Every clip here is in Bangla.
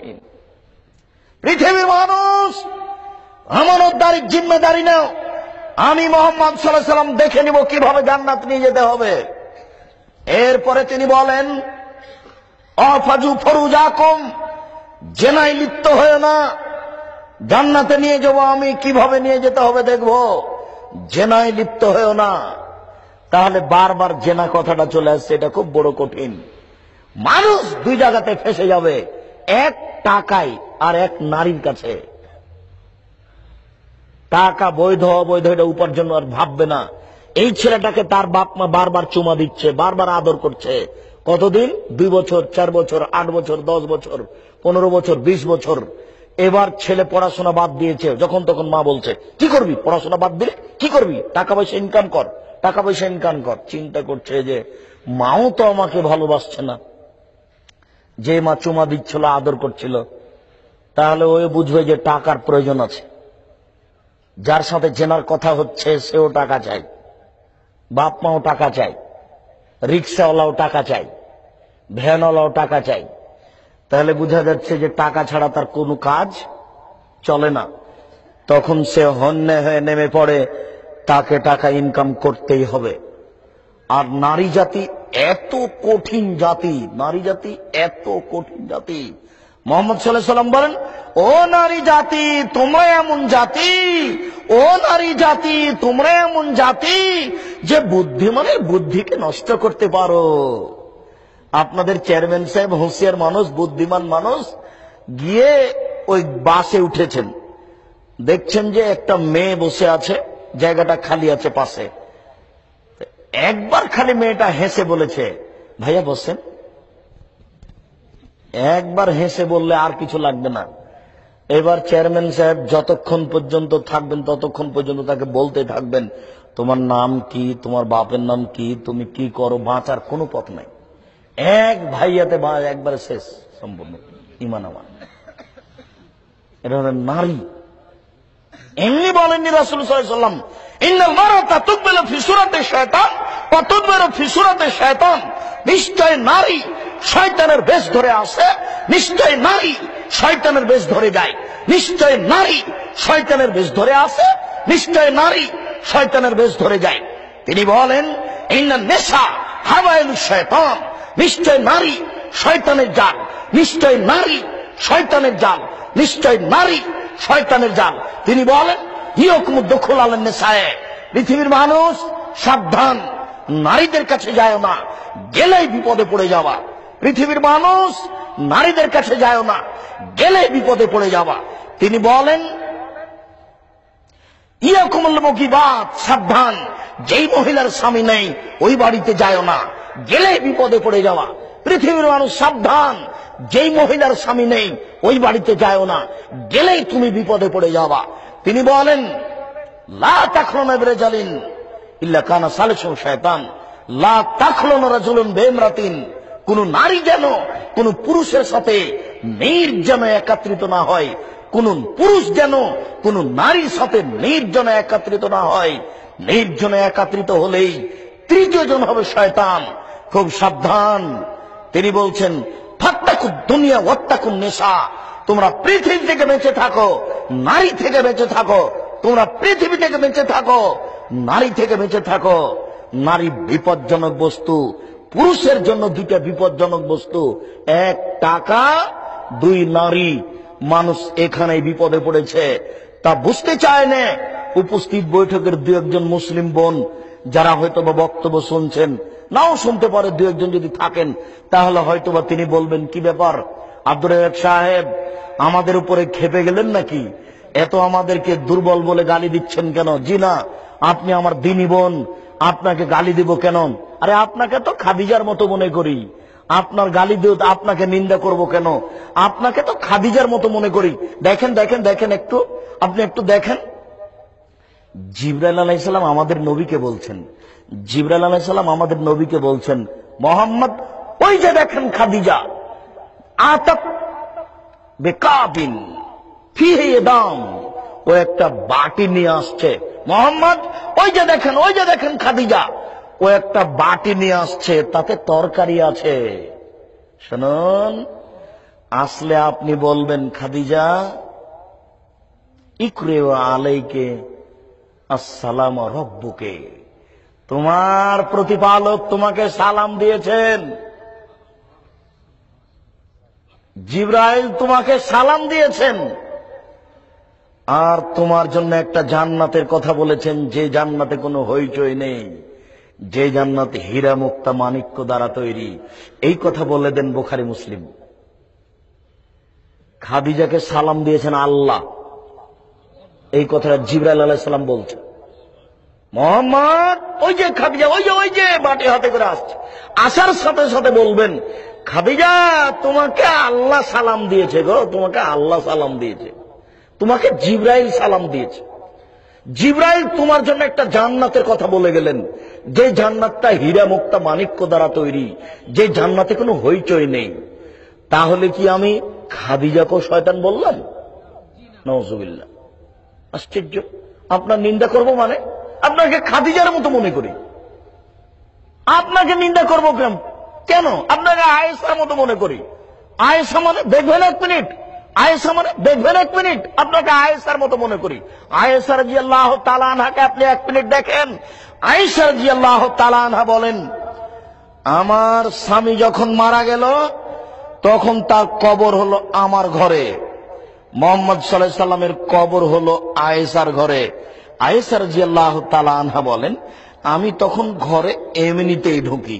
কঠিন। পৃথিবীর মানুষ আমানতদারির জিম্মেদারি নাও। আমি মুহাম্মদ সাল্লাল্লাহু আলাইহি ওয়াসাল্লাম দেখে নিব কিভাবে জান্নাত নিয়ে যেতে হবে। এরপরে তিনি বলেন, অফাজু ফরুজাকুম, জেনায় লিপ্ত হয়ে না, জান্নাতে নিয়ে যাব আমি, কিভাবে নিয়ে যেতে হবে দেখবো, জেনায় লিপ্ত হয়েও না। তাহলে বারবার জেনা কথাটা চলে আসছে, এটা খুব বড় কঠিন। মানুষ দুই জায়গাতে ফেসে যাবে, এক টাকায় আর এক নারীর কাছে। টাকা বৈধ অবৈধ এটা উপার্জন আর ভাববে না। এই ছেলেটাকে তার বাপ মা বারবার চুমা দিচ্ছে, বারবার আদর করছে। কতদিন? 2 বছর, 4 বছর, 8 বছর, 10 বছর, 15 বছর, 20 বছর। এবার ছেলে পড়াশোনা বাদ দিয়েছে, যখন তখন মা বলছে কি করবি, পড়াশোনা বাদ দিলে কি করবি, টাকা পয়সা ইনকাম কর, টাকা পয়সা ইনকাম কর। চিন্তা করছে যে মাও তো আমাকে ভালোবাসছে না, যে মা চুমা দিচ্ছিল, আদর করছিল। তাহলে ওই বুঝবে যে টাকার প্রয়োজন আছে। যার সাথে জেনার কথা হচ্ছে সেও টাকা চায়, বাপ মাও টাকা চায়, রিক্সাওয়ালাও টাকা চায়, ভ্যানওয়ালাও টাকা চায়। তাহলে বোঝা যাচ্ছে যে টাকা ছাড়া তার কোনো কাজ চলে না। তখন সে হন্যে হয়ে নেমে পড়ে, তাকে টাকা ইনকাম করতেই হবে। আর নারী জাতি এত কঠিন জাতি, নারী জাতি এত কঠিন জাতি। মুহাম্মদ সাল্লাল্লাহু আলাইহি ওয়াসাল্লাম বলেন, ও নারী জাতি তোমরা এমন জাতি, ও নারী জাতি তোমরা এমন জাতি যে বুদ্ধিমানের বুদ্ধিকে নষ্ট করতে পারো। আপনাদের চেয়ারম্যান সাহেব হুঁশিয়ার মানুষ, বুদ্ধিমান মানুষ, গিয়ে ওই বাসে উঠেছেন, দেখছেন যে একটা মেয়ে বসে আছে, জায়গাটা খালি আছে পাশে। একবার খালি মেয়েটা হেসে বলেছে, ভাইয়া বসেন। একবার হেসে বললে আর কিছু লাগবে না। এবার চেয়ারম্যান সাহেব যতক্ষণ পর্যন্ত থাকবেন ততক্ষণ পর্যন্ত তাকে বলতে থাকবেন, তোমার নাম কি, তোমার বাপের নাম কি, তুমি কি করো, বাঁচার কোনো পথ নাই। এক ভাইয়াতে একবারে শেষ সম্পূর্ণ ইমান আমার। এটা হলো নারী। এমনি বলেননি রাসূল সাল্লাল্লাহু আলাইহি ওয়াসাল্লাম, ইন্নাল মারাতা তুকবিলু ফি সূরাতি শায়তান ওয়া তুদবিরু ফি সূরাতি শায়তান, নিশ্চয় নারী শয়তানের বেশ ধরে আসে, নিশ্চয় নারী শয়তানের বেশ ধরে যায়, নিশ্চয় নারী শয়তানের বেশ ধরে আসে, নিশ্চয় নারী শয়তানের বেশ ধরে যায়। তিনি বলেন, ইন্নান নিসা হাওয়াইলু শায়তান, নিশ্চয় নারী শয়তানের জাল, নিশ্চয় নারী শয়তানের জাল, নিশ্চয় নারী শয়তানের জাল। তিনি বলেন, ইয়াকুমুদ দুখুল আলান নিসায়ে, পৃথিবীর মানুষ সাবধান, নারীদের কাছে যায় না, গেলেই বিপদে পড়ে যাওয়া। পৃথিবীর মানুষ নারীদের কাছে যায় না, গেলে বিপদে পড়ে যাওয়া। তিনি বলেন, ইয়াকুমুল মুগিবাত, সাবধান, যেই মহিলার স্বামী নেই ওই বাড়িতে যায় না, গেলে বিপদে পড়ে যাওয়া। পৃথিবীর মানুষ সাবধান, যেই মহিলার স্বামী নেই ওই বাড়িতে যায় না, গেলেই তুমি বিপদে পড়ে যাওয়া। তিনি বলেন, লা তাখলুনা বিরাজালিন ইল্লা কানা সালিসু শায়তান, লা তাখলুনা রাজুলুন বিমরাতিন, কোন নারী যেন কোন পুরুষের সাথে নির্জনে একত্রিত না হয়, কোন পুরুষ যেন কোন নারীর সাথে নির্জনে একত্রিত না হয়। নির্জনে একত্রিত হলেই তৃতীয় জন হবে শয়তান। খুব সাবধান। তিনি বলছেন, ফাত্তাকুদ দুনিয়া ওয়াত্তাকুন নিসা, তোমরা পৃথিবী থেকে বেঁচে থাকো, নারী থেকে বেঁচে থাকো, তোমরা পৃথিবী থেকে বেঁচে থাকো, নারী থেকে বেঁচে থাকো। নারী বিপজ্জনক বস্তু, পুরুষের জন্য দুইটা বিপজ্জনক বস্তু, এক টাকা, দুই নারী। মানুষ এখানেই বিপদে পড়েছে, তা বুঝতে চায় না। উপস্থিত বৈঠকের দু একজন মুসলিম বোন যারা হয়তোবা বক্তব্য শুনছেন, নাও শুনতে পারে, দু একজন যদি থাকেন তাহলে হয়তোবা তিনি বলবেন, কি ব্যাপার আব্দুর রাজ্জাক সাহেব, আমাদের উপরে খেপে গেলেন নাকি? এত আমাদেরকে দুর্বল বলে গালি দিচ্ছেন কেন? জি না, আপনি আমার দিনী বোন, আপনাকে গালি দিব কেন? আরে আপনাকে তো খাদিজার মতো মনে করি, আপনার গালি দিও, আপনাকে নিন্দা করব কেন? আপনাকে তো খাদিজার মতো মনে করি। দেখেন দেখেন দেখেন, একটু আপনি একটু দেখেন, জিবরাইল আলাইহিস সালাম আমাদের নবীকে বলছেন, জিবরাইল আলাইহিস সালাম আমাদের নবীকে বলছেন, মুহাম্মদ ওই যে দেখেন খাদিজা, আতাত বিকাবিন ফিহি দাম, ও একটা বাটি নিয়ে আসছে। মুহাম্মদ ওই যে দেখেন, ওই যে দেখেন খাদিজা, ও একটা বাটি নিয়ে আসছে, তাতে তরকারি আছে। শুনুন, আসলে আপনি বলবেন, খাদিজা ইকরে আলাইকে আসসালাম রব্বুকে, তোমার প্রতিপালক তোমাকে সালাম দিয়েছেন, জিবরাইল তোমাকে সালাম দিয়েছেন, আর তোমার জন্য একটা জান্নাতের কথা বলেছেন, যে জান্নাতে কোনো হইচই নেই, যে জান্নাত হীরা মুক্তা মাণিক্য দ্বারা তৈরি। এই কথা বলে দেন বুখারী মুসলিম। খাদিজাকে সালাম দিয়েছেন আল্লাহ, এই কথাটা জিবরাইল আলাইহিস সালাম বলছে। মোহাম্মদ ওই যে খাদিজা, ওই যে বাটি হাতে করে আসছে, আসার সাথে সাথে বলবেন, খাদিজা তোমাকে আল্লাহ সালাম দিয়েছে গো, তোমাকে আল্লাহ সালাম দিয়েছে, তোমাকে জিবরাইল সালাম দিয়েছে। জিবরাইল তোমার জন্য একটা জান্নাতের কথা বলে গেলেন, যে জান্নাতটা হীরা মুক্তা মাণিক্য দ্বারা তৈরি, যে জান্নাতে কোনো হইচই নেই। তাহলে কি আমি খাদিজাকেও শয়তান বললাম? নাউজুবিল্লাহ। আশ্চর্য। আপনার নিন্দা করব মানে? আপনাকে খাদিজার মতো মনে করি, আপনাকে নিন্দা করব কেন? আপনাকে আয়েশার মতো মনে করি। আয়েশা মানে দেখবেন এক মিনিট, আয়েশা মানে দেখবেন এক মিনিট, আপনাকে আয়েশার মতো মনে করি। আয়েশা রাদিয়াল্লাহু তাআলা আনহাকে আপনি এক মিনিট দেখেন। আয়েশা রাদিয়াল্লাহু তাআলা আনহা বলেন, আমার স্বামী যখন মারা গেল তখন তার কবর হলো আমার ঘরে, মুহাম্মদ সাল্লাল্লাহু আলাইহি সাল্লামের কবর হলো আয়েশার ঘরে। আয়েশা রাদিয়াল্লাহু তাআলা আনহা বলেন, আমি তখন ঘরে এমনিতেই ঢুকি,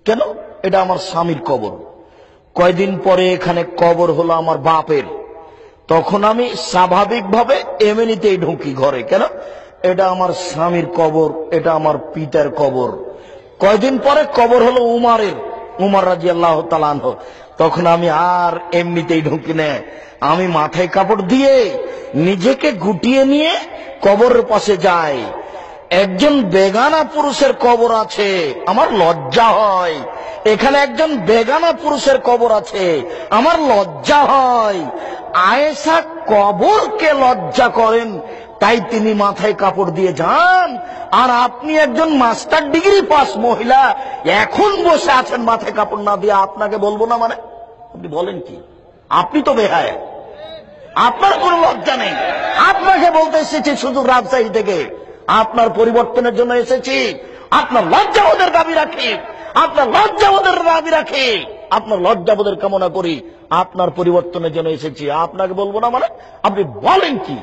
কেন? এটা আমার স্বামীর কবর। কয়দিন পরে এখানে কবর হলো আমার বাপের, তখন আমি স্বাভাবিকভাবে এমনিতেই ঢুকি ঘরে, কেন? এটা আমার স্বামীর কবর, এটা আমার পিতার কবর। কয়দিন পরে কবর হলো উমারের, উমর রাদিয়াল্লাহু তাআলা আনহু, তখন আমি আর এমনিতেই ঢুকি না, আমি মাথায় কাপড় দিয়ে নিজেকে গুটিয়ে নিয়ে কবরের পাশে যাই। একজন বেগানা পুরুষের কবর আছে, আমার লজ্জা হয়। এখানে একজন বেগানা পুরুষের কবর আছে, আমার লজ্জা হয়। আয়েশা কবরকে লজ্জা করেন, তাই তিনি মাথায় কাপড় দিয়ে যান। আর আপনি একজন মাস্টার ডিগ্রি পাস মহিলা, এখন বসে আছেন মাথায় কাপড় না দিয়ে, আপনাকে বলবো না মানে? আপনি বলেন কি? আপনি তো বেহায়া, আপনার কোনো লজ্জা নেই। আপনাকে বলতে এসেছি শুধু রাজশাহী থেকে, আপনার পরিবর্তনের জন্য এসেছি। আপনার লজ্জাবোধের দাবি রাখি, আপনার লজ্জাবোধের দাবি রাখি, আপনার লজ্জাবোধের কামনা করি। আপনার পরিবর্তনের জন্য এসেছি, আপনাকে বলবো না মানে? আপনি বলেন কি?